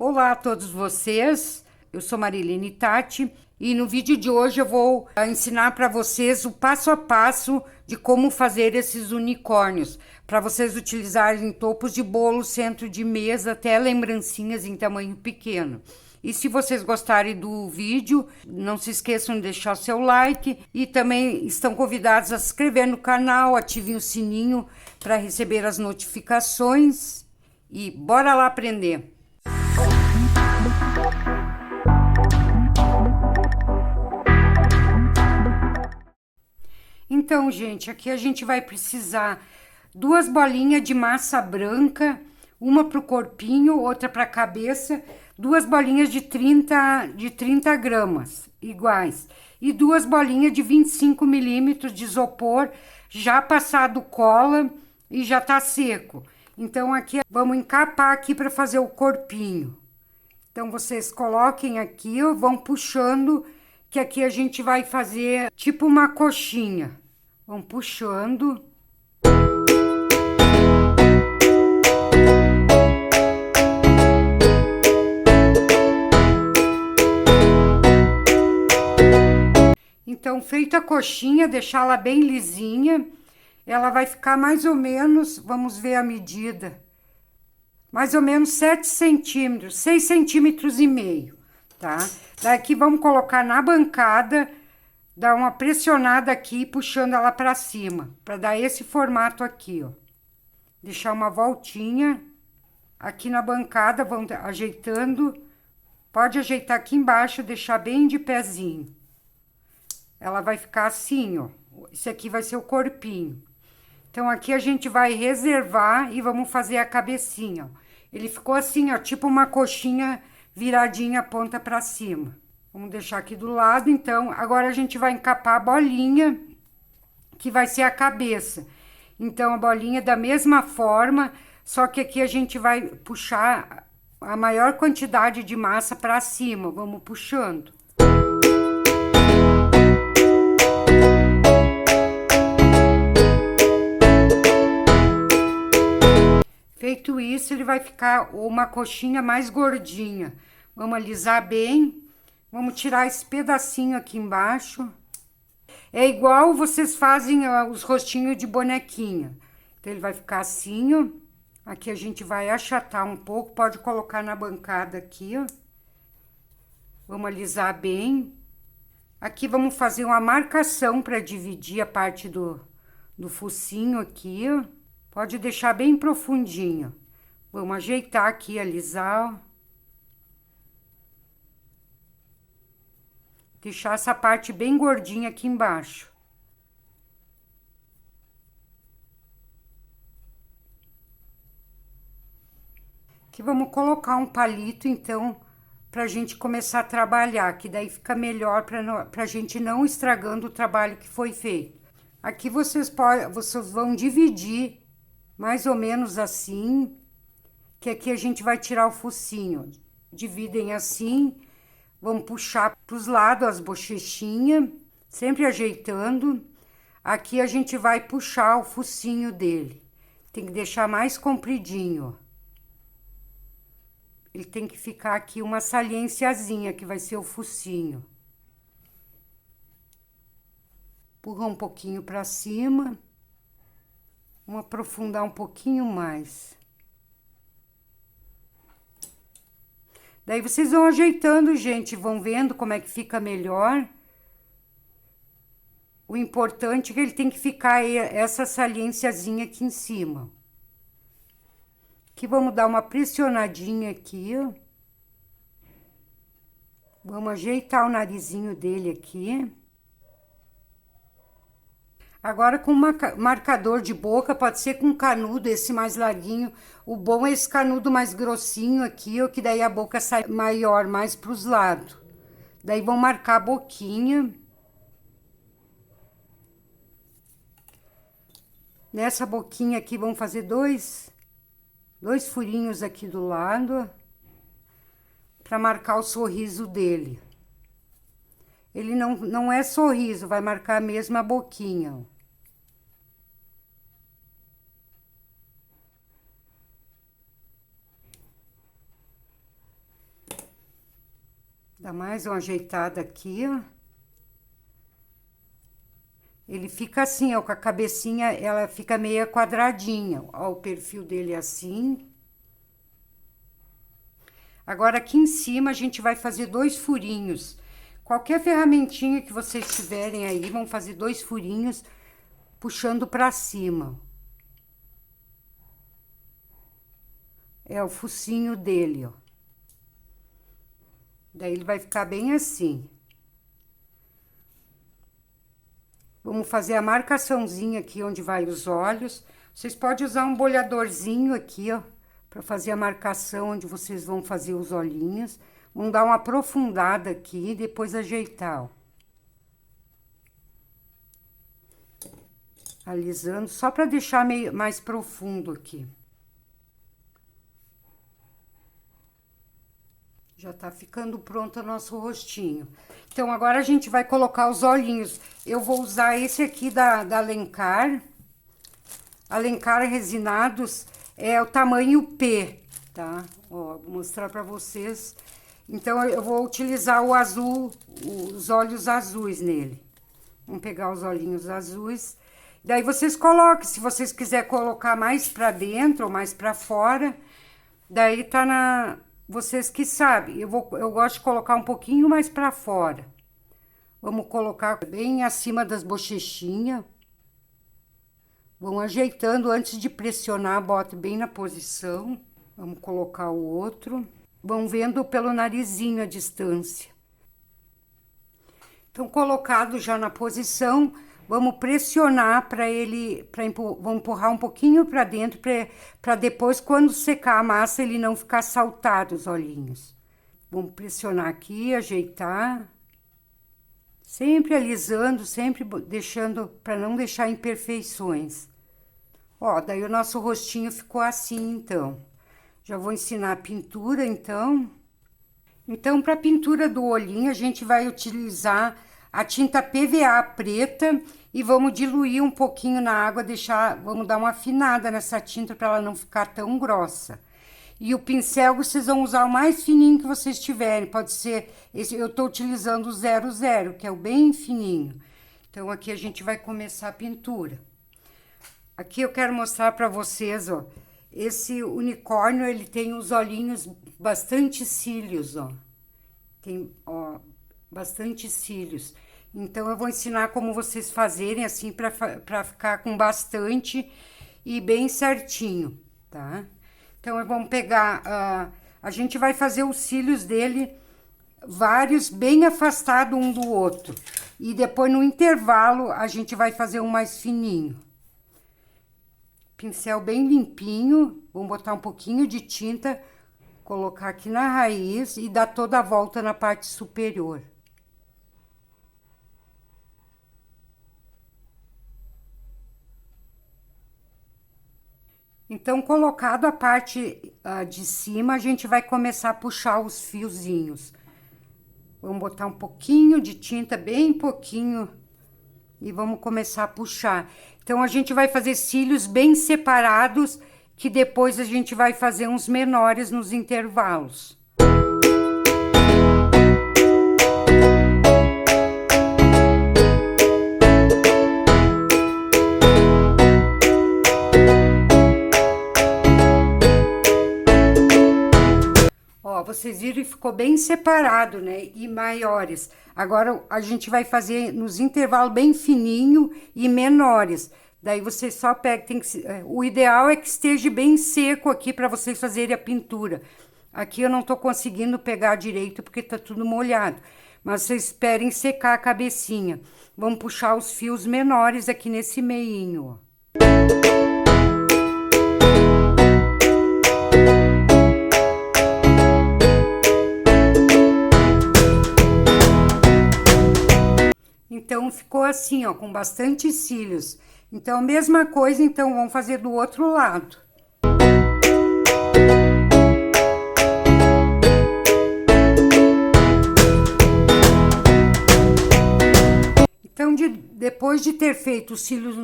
Olá a todos vocês, eu sou Marilene Tati e no vídeo de hoje eu vou ensinar para vocês o passo a passo de como fazer esses unicórnios, para vocês utilizarem em topos de bolo, centro de mesa, até lembrancinhas em tamanho pequeno. E se vocês gostarem do vídeo, não se esqueçam de deixar seu like e também estão convidados a se inscrever no canal, ativem o sininho para receber as notificações e bora lá aprender! Então, gente, aqui a gente vai precisar duas bolinhas de massa branca, uma para o corpinho, outra para a cabeça, duas bolinhas de 30 gramas, iguais, e duas bolinhas de 25 milímetros de isopor, já passado cola e já tá seco. Então, aqui vamos encapar aqui para fazer o corpinho. Então, vocês coloquem aqui, ó, vão puxando, que aqui a gente vai fazer tipo uma coxinha. Vão puxando. Então, feita a coxinha, deixá-la bem lisinha, ela vai ficar mais ou menos, vamos ver a medida, mais ou menos 7 centímetros, 6 centímetros e meio, tá? Daqui vamos colocar na bancada, dar uma pressionada aqui, puxando ela para cima, para dar esse formato aqui, ó. Deixar uma voltinha aqui na bancada, vão ajeitando. Pode ajeitar aqui embaixo, deixar bem de pezinho. Ela vai ficar assim, ó. Esse aqui vai ser o corpinho. Então, aqui a gente vai reservar e vamos fazer a cabecinha, ó. Ele ficou assim, ó, tipo uma coxinha viradinha, ponta para cima. Vamos deixar aqui do lado, então. Agora, a gente vai encapar a bolinha, que vai ser a cabeça. Então, a bolinha da mesma forma, só que aqui a gente vai puxar a maior quantidade de massa para cima. Vamos puxando. Feito isso, ele vai ficar uma coxinha mais gordinha. Vamos alisar bem. Vamos tirar esse pedacinho aqui embaixo. É igual vocês fazem os rostinhos de bonequinha. Então, ele vai ficar assim, ó. Aqui a gente vai achatar um pouco. Pode colocar na bancada aqui, ó. Vamos alisar bem. Aqui vamos fazer uma marcação para dividir a parte do focinho aqui, ó. Pode deixar bem profundinho. Vamos ajeitar aqui, alisar, ó. Deixar essa parte bem gordinha aqui embaixo. Aqui vamos colocar um palito, então, pra gente começar a trabalhar, que daí fica melhor pra gente não estragando o trabalho que foi feito. Aqui vocês vão dividir mais ou menos assim, que aqui a gente vai tirar o focinho. Dividem assim. Vamos puxar para os lados as bochechinhas, sempre ajeitando. Aqui a gente vai puxar o focinho dele. Tem que deixar mais compridinho. Ele tem que ficar aqui uma saliênciazinha, que vai ser o focinho. Empurrar um pouquinho para cima. Vamos aprofundar um pouquinho mais. Daí vocês vão ajeitando, gente, vão vendo como é que fica melhor. O importante é que ele tem que ficar essa saliênciazinha aqui em cima. Aqui vamos dar uma pressionadinha aqui, ó. Vamos ajeitar o narizinho dele aqui. Agora com marcador de boca, pode ser com canudo, esse mais larguinho. O bom é esse canudo mais grossinho aqui, ó, que daí a boca sai maior, mais pros lados. Daí vão marcar a boquinha. Nessa boquinha aqui vão fazer dois furinhos aqui do lado, para marcar o sorriso dele. Ele não é sorriso, vai marcar mesmo a boquinha, ó. Dá mais uma ajeitada aqui, ó. Ele fica assim, ó, com a cabecinha, ela fica meia quadradinha. Ó, o perfil dele é assim. Agora, aqui em cima, a gente vai fazer 2 furinhos. Qualquer ferramentinha que vocês tiverem aí, vão fazer 2 furinhos, puxando pra cima. É o focinho dele, ó. Daí, ele vai ficar bem assim. Vamos fazer a marcaçãozinha aqui, onde vai os olhos. Vocês podem usar um bolhadorzinho aqui, ó, para fazer a marcação onde vocês vão fazer os olhinhos. Vamos dar uma aprofundada aqui e depois ajeitar, ó. Alisando, só para deixar meio mais profundo aqui. Já tá ficando pronto o nosso rostinho. Então, agora a gente vai colocar os olhinhos. Eu vou usar esse aqui da Alencar. Alencar Resinados, é o tamanho P, tá? Ó, vou mostrar pra vocês. Então, eu vou utilizar o azul, os olhos azuis nele. Vamos pegar os olhinhos azuis. Daí, vocês coloquem, se vocês quiserem colocar mais pra dentro ou mais pra fora. Daí, tá na... Vocês que sabem, eu gosto de colocar um pouquinho mais pra fora. Vamos colocar bem acima das bochechinhas. Vão ajeitando antes de pressionar, bota bem na posição. Vamos colocar o outro. Vão vendo pelo narizinho a distância. Então, colocado já na posição, vamos pressionar para ele, vamos empurrar um pouquinho para dentro, para depois, quando secar a massa, ele não ficar saltado os olhinhos. Vamos pressionar aqui, ajeitar. Sempre alisando, sempre deixando, para não deixar imperfeições. Ó, daí o nosso rostinho ficou assim, então. Já vou ensinar a pintura, então. Então, para a pintura do olhinho, a gente vai utilizar a tinta PVA preta e vamos diluir um pouquinho na água, vamos dar uma afinada nessa tinta para ela não ficar tão grossa. E o pincel, vocês vão usar o mais fininho que vocês tiverem, pode ser, eu tô utilizando o 00, que é o bem fininho. Então, aqui a gente vai começar a pintura. Aqui eu quero mostrar para vocês, ó, esse unicórnio, ele tem os olhinhos, bastante cílios, ó. Tem, ó, bastante cílios. Então, eu vou ensinar como vocês fazerem, assim, para ficar com bastante e bem certinho, tá? Então, vamos pegar, a gente vai fazer os cílios dele, vários, bem afastados um do outro. E depois, no intervalo, a gente vai fazer um mais fininho. Pincel bem limpinho, vamos botar um pouquinho de tinta, colocar aqui na raiz e dar toda a volta na parte superior. Então, colocado a parte de cima, a gente vai começar a puxar os fiozinhos. Vamos botar um pouquinho de tinta, bem pouquinho, e vamos começar a puxar. Então, a gente vai fazer cílios bem separados, que depois a gente vai fazer uns menores nos intervalos. Vocês viram que ficou bem separado, né? E maiores. Agora, a gente vai fazer nos intervalos bem fininho e menores. Daí, vocês só pegam... o ideal é que esteja bem seco aqui para vocês fazerem a pintura. Aqui eu não tô conseguindo pegar direito porque tá tudo molhado. Mas vocês esperem secar a cabecinha. Vamos puxar os fios menores aqui nesse meinho, ó. Então, ficou assim, ó, com bastante cílios. Então, a mesma coisa, então, vamos fazer do outro lado. Então, depois de ter feito os cílios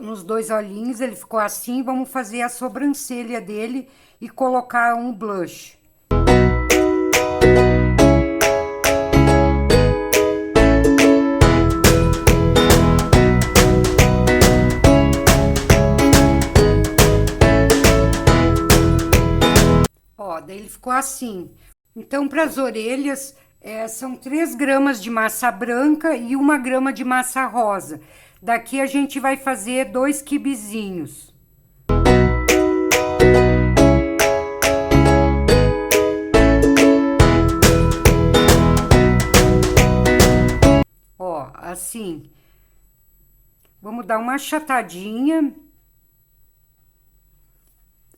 nos dois olhinhos, ele ficou assim, vamos fazer a sobrancelha dele e colocar um blush. ficou assim. Então, para as orelhas, são 3 gramas de massa branca e 1 grama de massa rosa. Daqui a gente vai fazer 2 quibezinhos. Ó, assim. Vamos dar uma achatadinha.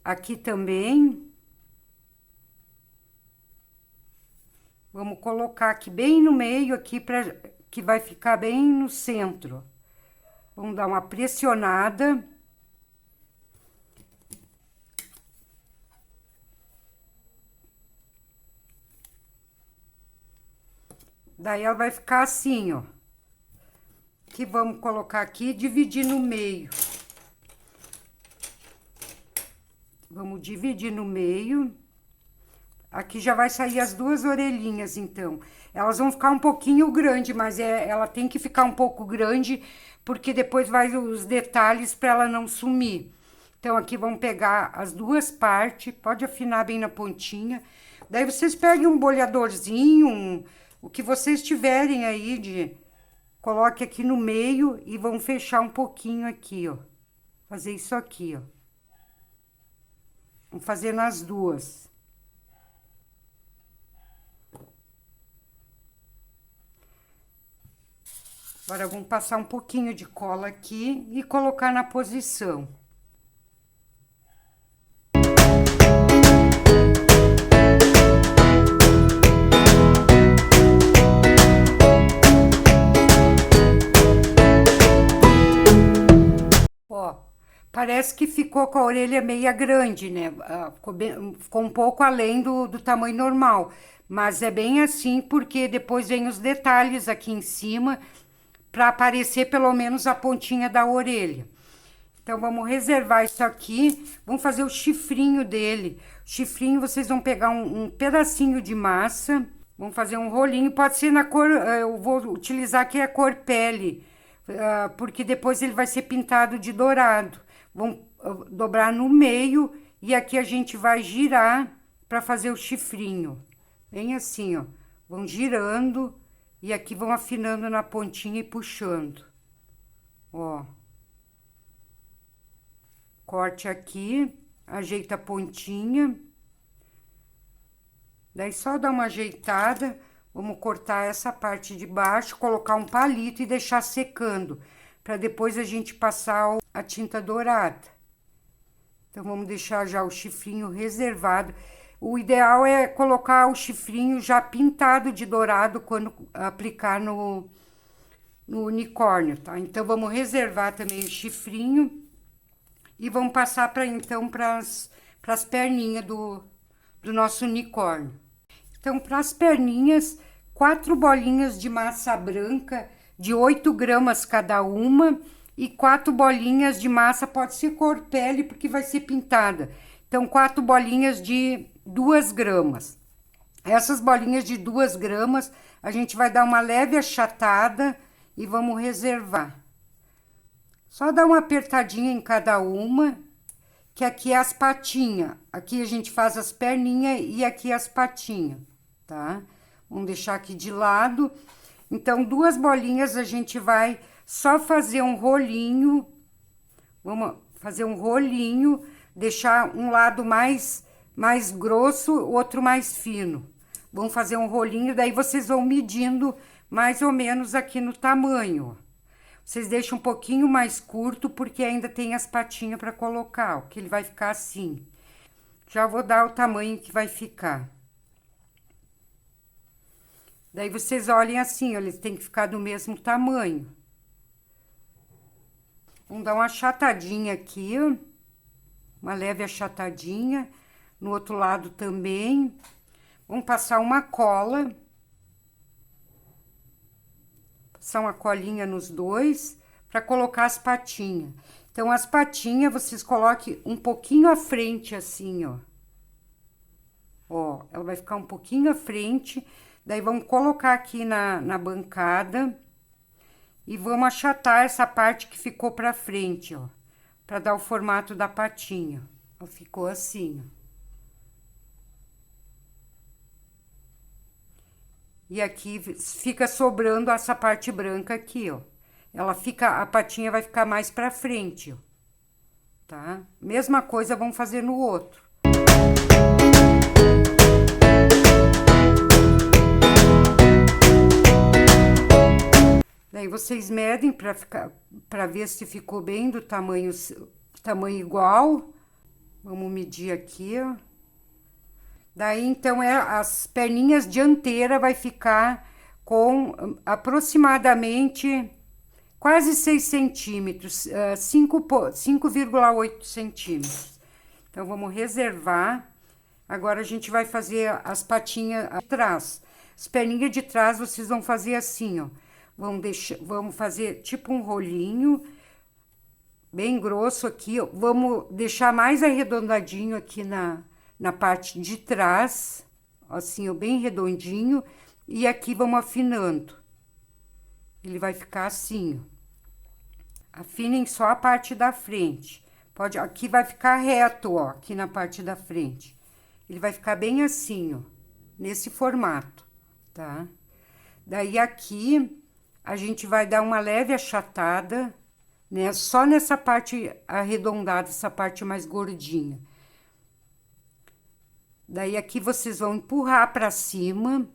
Aqui também. Vamos colocar aqui bem no meio, aqui para que vai ficar bem no centro. Vamos dar uma pressionada. Daí ela vai ficar assim, ó. Que vamos colocar aqui e dividir no meio. Vamos dividir no meio. Aqui já vai sair as 2 orelhinhas, então. Elas vão ficar um pouquinho grande, mas ela tem que ficar um pouco grande, porque depois vai os detalhes para ela não sumir. Então, aqui vamos pegar as 2 partes, pode afinar bem na pontinha. Daí, vocês peguem um bolhadorzinho, o que vocês tiverem aí coloque aqui no meio e vão fechar um pouquinho aqui, ó. Fazer isso aqui, ó. Vamos fazer nas 2. Agora, vamos passar um pouquinho de cola aqui e colocar na posição. Ó, parece que ficou com a orelha meia grande, né? Ficou um pouco além do tamanho normal. Mas é bem assim, porque depois vem os detalhes aqui em cima, para aparecer pelo menos a pontinha da orelha. Então, vamos reservar isso aqui. Vamos fazer o chifrinho dele. O chifrinho, vocês vão pegar um pedacinho de massa. Vamos fazer um rolinho. Pode ser na cor... Eu vou utilizar aqui a cor pele, porque depois ele vai ser pintado de dourado. Vamos dobrar no meio e aqui a gente vai girar para fazer o chifrinho. Bem assim, ó. Vão girando. E aqui vão afinando na pontinha e puxando. Ó. Corte aqui, ajeita a pontinha. Daí só dá uma ajeitada. Vamos cortar essa parte de baixo, colocar um palito e deixar secando. Para depois a gente passar a tinta dourada. Então, vamos deixar já o chifrinho reservado. O ideal é colocar o chifrinho já pintado de dourado quando aplicar no unicórnio, tá? Então, vamos reservar também o chifrinho e vamos passar então para as perninhas do nosso unicórnio. Então, para as perninhas, 4 bolinhas de massa branca de 8 gramas cada uma e 4 bolinhas de massa, pode ser cor pele, porque vai ser pintada. Então, 4 bolinhas de 2 gramas. Essas bolinhas de 2 gramas, a gente vai dar uma leve achatada e vamos reservar. Só dar uma apertadinha em cada uma, que aqui é as patinhas. Aqui a gente faz as perninhas e aqui as patinhas, tá? Vamos deixar aqui de lado. Então, 2 bolinhas a gente vai só fazer um rolinho. Vamos fazer um rolinho, deixar um lado mais grosso, outro mais fino. Vamos fazer um rolinho, daí vocês vão medindo mais ou menos aqui no tamanho. Vocês deixam um pouquinho mais curto, porque ainda tem as patinhas para colocar, ó, que ele vai ficar assim. Já vou dar o tamanho que vai ficar. Daí vocês olhem assim, ó, eles têm que ficar do mesmo tamanho. Vamos dar uma achatadinha aqui, ó. Uma leve achatadinha. No outro lado também. Vamos passar uma cola. Passar uma colinha nos dois, para colocar as patinhas. Então, as patinhas, vocês coloquem um pouquinho à frente, assim, ó. Ó, ela vai ficar um pouquinho à frente. Daí, vamos colocar aqui na bancada. E vamos achatar essa parte que ficou pra frente, ó. Pra dar o formato da patinha. Ó, ficou assim, ó. E aqui fica sobrando essa parte branca aqui, ó. Ela fica, a patinha vai ficar mais pra frente, ó. Tá? Mesma coisa vamos fazer no outro. Daí vocês medem para ver se ficou bem do tamanho igual. Vamos medir aqui, ó. Daí então as perninhas dianteiras vai ficar com aproximadamente quase 6 centímetros, 5,8 centímetros. Então vamos reservar. Agora a gente vai fazer as patinhas de trás. As perninhas de trás vocês vão fazer assim, ó. Vamos fazer tipo um rolinho bem grosso aqui, ó. Vamos deixar mais arredondadinho aqui na parte de trás, assim, ó, bem redondinho. E aqui vamos afinando. Ele vai ficar assim, ó. Afinem só a parte da frente. Aqui vai ficar reto, ó, aqui na parte da frente. Ele vai ficar bem assim, ó, nesse formato, tá? Daí aqui a gente vai dar uma leve achatada, né? Só nessa parte arredondada, essa parte mais gordinha. Daí aqui vocês vão empurrar para cima.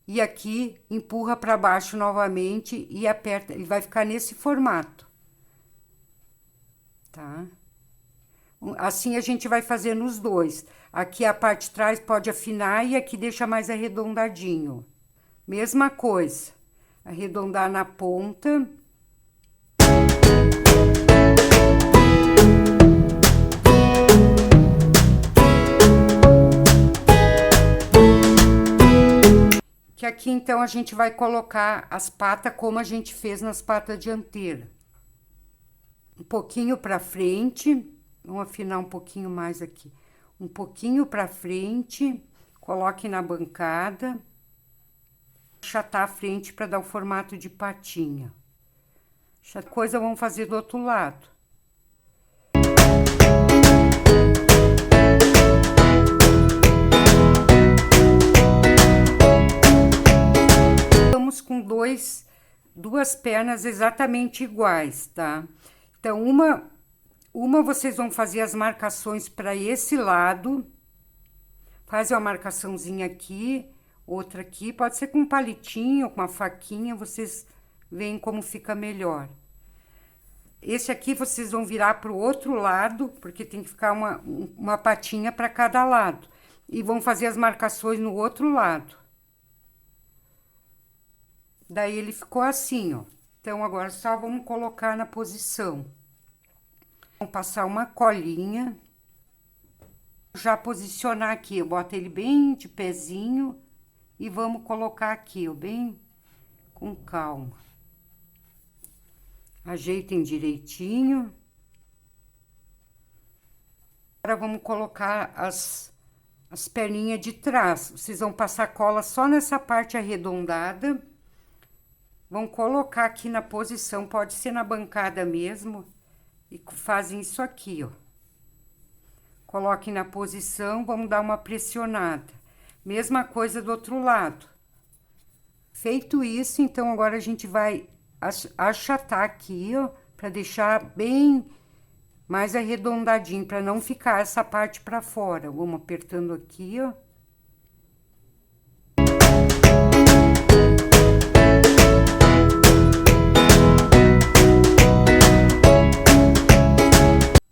E aqui empurra para baixo novamente e aperta, ele vai ficar nesse formato. Tá? Assim a gente vai fazer nos dois. Aqui a parte de trás pode afinar e aqui deixa mais arredondadinho. Mesma coisa. Arredondar na ponta. Que aqui então a gente vai colocar as patas como a gente fez nas patas dianteiras. Um pouquinho para frente, vamos afinar um pouquinho mais aqui. Um pouquinho para frente, coloque na bancada. Achatar a frente para dar o formato de patinha. Essa coisa vamos fazer do outro lado. Estamos com duas pernas exatamente iguais, tá? Então, uma vocês vão fazer as marcações para esse lado. Faz uma marcaçãozinha aqui, outra aqui. Pode ser com um palitinho, com uma faquinha, vocês veem como fica melhor. Esse aqui vocês vão virar para o outro lado, porque tem que ficar uma patinha para cada lado. E vão fazer as marcações no outro lado. Daí ele ficou assim, ó. Então, agora só vamos colocar na posição. Vamos passar uma colinha. Já posicionar aqui, eu boto ele bem de pezinho. E vamos colocar aqui, ó, bem com calma. Ajeitem direitinho. Agora vamos colocar as perninhas de trás. Vocês vão passar cola só nessa parte arredondada. Vão colocar aqui na posição, pode ser na bancada mesmo. E fazem isso aqui, ó. Coloquem na posição, vamos dar uma pressionada. Mesma coisa do outro lado. Feito isso, então agora a gente vai achatar aqui, ó, para deixar bem mais arredondadinho, para não ficar essa parte para fora. Vamos apertando aqui, ó.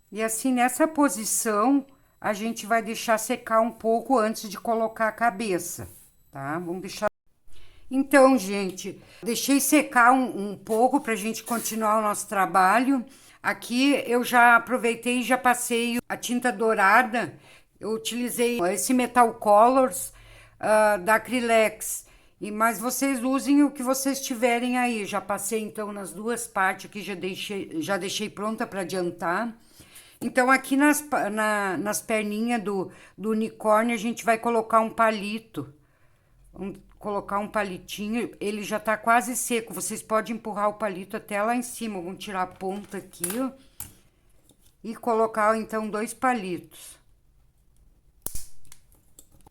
E assim, nessa posição, a gente vai deixar secar um pouco antes de colocar a cabeça, tá? Vamos deixar... Então, gente, deixei secar um pouco pra gente continuar o nosso trabalho. Aqui eu já aproveitei e já passei a tinta dourada. Eu utilizei esse Metal Colors da Acrylex. Mas vocês usem o que vocês tiverem aí. Já passei, então, nas duas partes aqui, já deixei pronta para adiantar. Então, aqui nas perninhas do unicórnio, a gente vai colocar um palito. Vamos colocar um palitinho, ele já tá quase seco. Vocês podem empurrar o palito até lá em cima. Vamos tirar a ponta aqui, ó. E colocar, então, 2 palitos.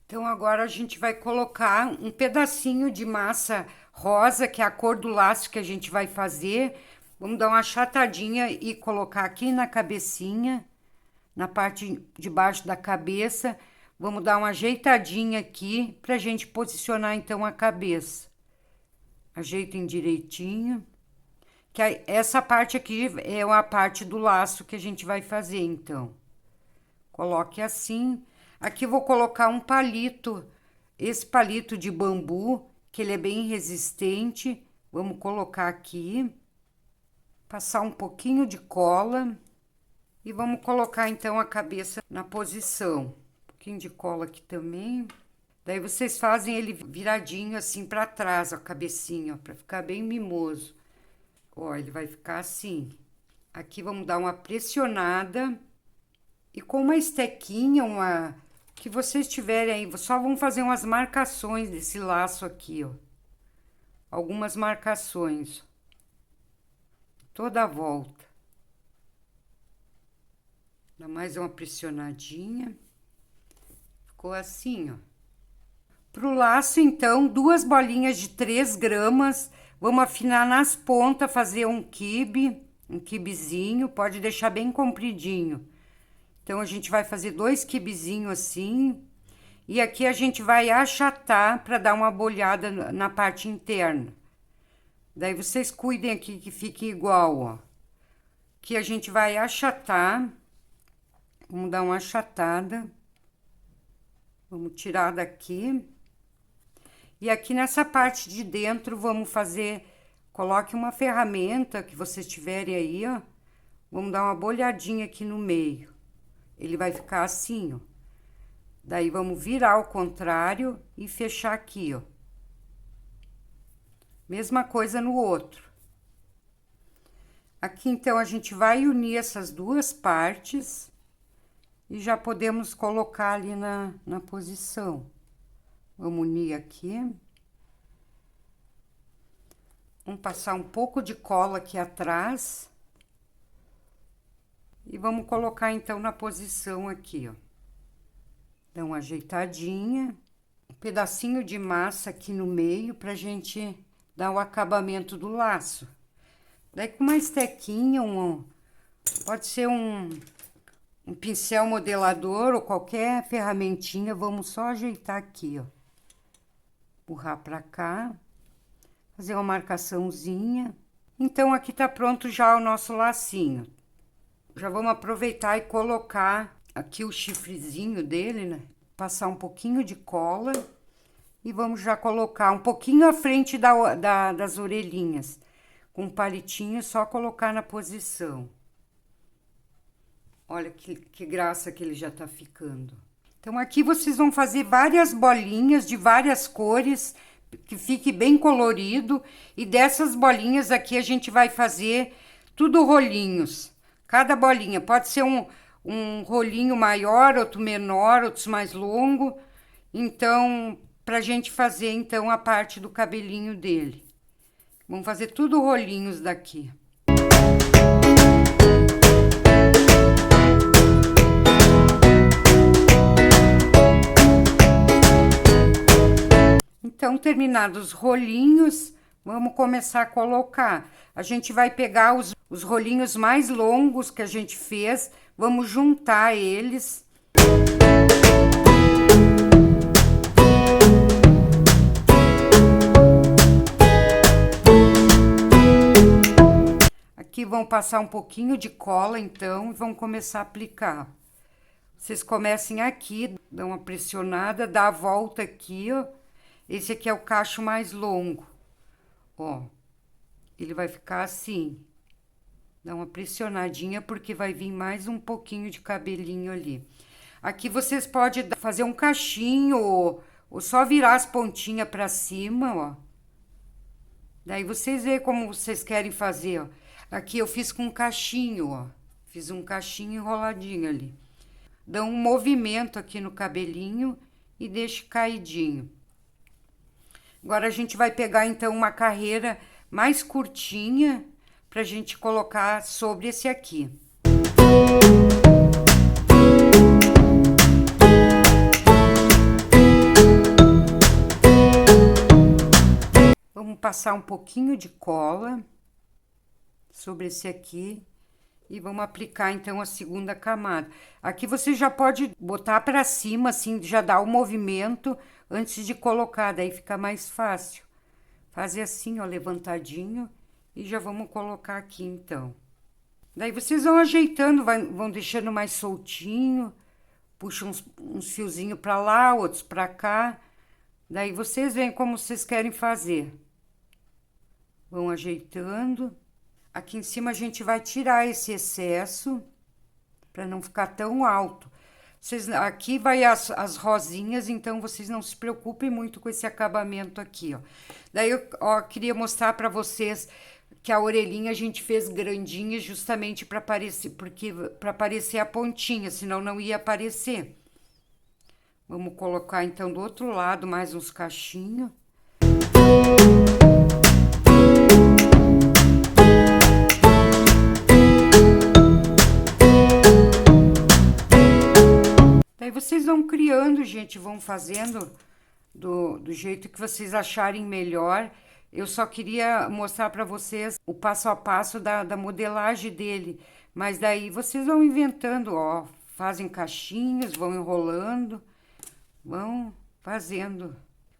Então agora a gente vai colocar um pedacinho de massa rosa, que é a cor do laço que a gente vai fazer. Vamos dar uma achatadinha e colocar aqui na cabecinha, na parte de baixo da cabeça. Vamos dar uma ajeitadinha aqui pra gente posicionar então a cabeça. Ajeitem direitinho. Que essa parte aqui é a parte do laço que a gente vai fazer, então. Coloque assim. Aqui vou colocar um palito, esse palito de bambu, que ele é bem resistente. Vamos colocar aqui. Passar um pouquinho de cola. E vamos colocar então a cabeça na posição. Um pouquinho de cola aqui também. Daí vocês fazem ele viradinho assim para trás, a cabecinha, para ficar bem mimoso. Ó, ele vai ficar assim. Aqui vamos dar uma pressionada. E com uma estequinha, que vocês tiverem aí, só vão fazer umas marcações desse laço aqui, ó. Algumas marcações. Toda a volta. Dá mais uma pressionadinha. Ficou assim, ó. Pro laço, então, 2 bolinhas de 3 gramas. Vamos afinar nas pontas, fazer um quibezinho, pode deixar bem compridinho. Então, a gente vai fazer 2 quibezinhos assim. E aqui a gente vai achatar para dar uma bolhada na parte interna. Daí, vocês cuidem aqui que fique igual, ó. Aqui a gente vai achatar. Vamos dar uma achatada. Vamos tirar daqui. E aqui nessa parte de dentro, vamos fazer... Coloque uma ferramenta que vocês tiverem aí, ó. Vamos dar uma bolhadinha aqui no meio. Ele vai ficar assim, ó. Daí, vamos virar ao contrário e fechar aqui, ó. Mesma coisa no outro. Aqui, então, a gente vai unir essas 2 partes. E já podemos colocar ali na posição. Vamos unir aqui. Vamos passar um pouco de cola aqui atrás. E vamos colocar, então, na posição aqui, ó. Dá uma ajeitadinha. Um pedacinho de massa aqui no meio pra gente dar o acabamento do laço. Daí, com uma estequinha, pode ser um pincel modelador ou qualquer ferramentinha, vamos só ajeitar aqui, ó. Empurrar pra cá. Fazer uma marcaçãozinha. Então, aqui tá pronto já o nosso lacinho. Já vamos aproveitar e colocar aqui o chifrezinho dele, né? Passar um pouquinho de cola. E vamos já colocar um pouquinho à frente das orelhinhas. Com um palitinho, só colocar na posição. Olha que graça que ele já tá ficando. Então, aqui vocês vão fazer várias bolinhas de várias cores, que fique bem colorido. E dessas bolinhas aqui, a gente vai fazer tudo rolinhos. Cada bolinha pode ser um rolinho maior, outro menor, outros mais longo. Então, pra gente fazer, então, a parte do cabelinho dele. Vamos fazer tudo rolinhos daqui. Então, terminados os rolinhos, vamos começar a colocar. A gente vai pegar os rolinhos mais longos que a gente fez, vamos juntar eles. Aqui vão passar um pouquinho de cola, então, e vão começar a aplicar. Vocês comecem aqui, dão uma pressionada, dá a volta aqui, ó. Esse aqui é o cacho mais longo, ó. Ele vai ficar assim. Dá uma pressionadinha, porque vai vir mais um pouquinho de cabelinho ali. Aqui vocês podem fazer um cachinho, ou só virar as pontinhas pra cima, ó. Daí vocês veem como vocês querem fazer, ó. Aqui eu fiz com um cachinho, ó. Fiz um cachinho enroladinho ali. Dá um movimento aqui no cabelinho e deixa caidinho. Agora, a gente vai pegar, então, uma carreira mais curtinha pra gente colocar sobre esse aqui. passar um pouquinho de cola sobre esse aqui e vamos aplicar então a segunda camada. Aqui você já pode botar para cima, assim, já dar o movimento antes de colocar, daí fica mais fácil. Fazer assim, ó, levantadinho, e já vamos colocar aqui então. Daí vocês vão ajeitando, vão deixando mais soltinho, puxam uns fiozinhos para lá, outros para cá. Daí vocês veem como vocês querem fazer. Vão ajeitando. Aqui em cima a gente vai tirar esse excesso, para não ficar tão alto. Aqui vai as rosinhas, então vocês não se preocupem muito com esse acabamento aqui, ó. Daí eu queria mostrar para vocês que a orelhinha a gente fez grandinha justamente para aparecer, para aparecer a pontinha, senão não ia aparecer. Vamos colocar então do outro lado mais uns cachinhos. Daí vocês vão criando, gente, vão fazendo do jeito que vocês acharem melhor. Eu só queria mostrar para vocês o passo a passo da modelagem dele. Mas daí vocês vão inventando, ó. Fazem caixinhos, vão enrolando, vão fazendo.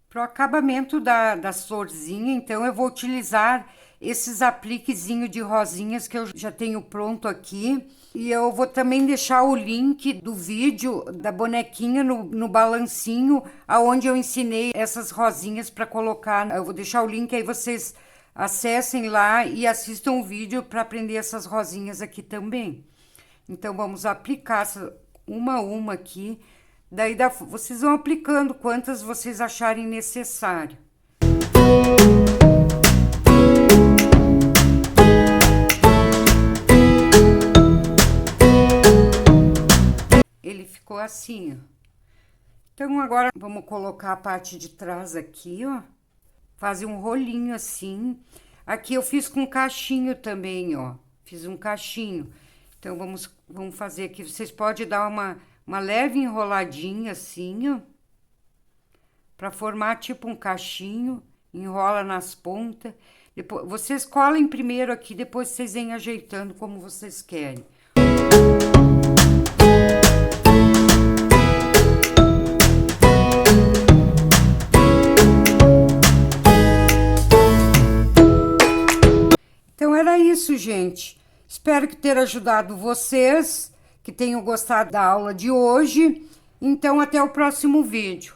Para o acabamento das florzinhas, então, eu vou utilizar esses apliquezinhos de rosinhas que eu já tenho pronto aqui. E eu vou também deixar o link do vídeo da bonequinha no balancinho, aonde eu ensinei essas rosinhas para colocar. Eu vou deixar o link, aí vocês acessem lá e assistam o vídeo para aprender essas rosinhas aqui também. Então, vamos aplicar uma a uma aqui. Daí vocês vão aplicando quantas vocês acharem necessário. Ele ficou assim, ó. Então, agora vamos colocar a parte de trás aqui, ó. Fazer um rolinho assim. Aqui eu fiz com cachinho também, ó. Fiz um cachinho. Então, vamos fazer aqui. Vocês podem dar uma leve enroladinha assim, ó. Pra formar tipo um cachinho. Enrola nas pontas. Depois, vocês colhem primeiro aqui, depois vocês vêm ajeitando como vocês querem. Então, era isso, gente. Espero que ter ajudado vocês, que tenham gostado da aula de hoje. Então, até o próximo vídeo.